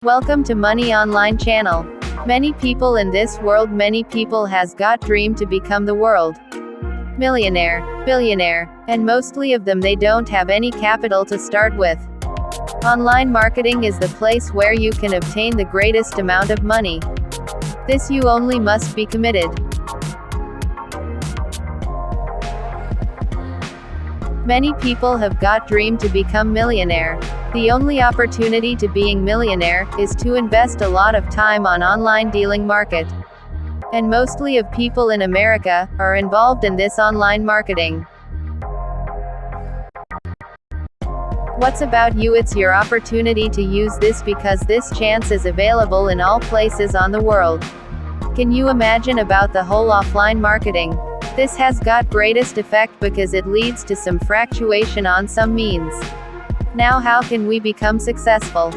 Welcome to Money Online channel. Many people in this world, many people has got dream to become the world millionaire, billionaire, and mostly of them they don't have any capital to start with. Online marketing is the place where you can obtain the greatest amount of money. This you only must be committed. Many people have got dream to become millionaire. The only opportunity to being millionaire is to invest a lot of time on online dealing market. And mostly of people in America are involved in this online marketing. What's about you? It's your opportunity to use this because this chance is available in all places on the world. Can you imagine about the whole offline marketing? This has got greatest effect because it leads to some fluctuation on some means. Now how can we become successful?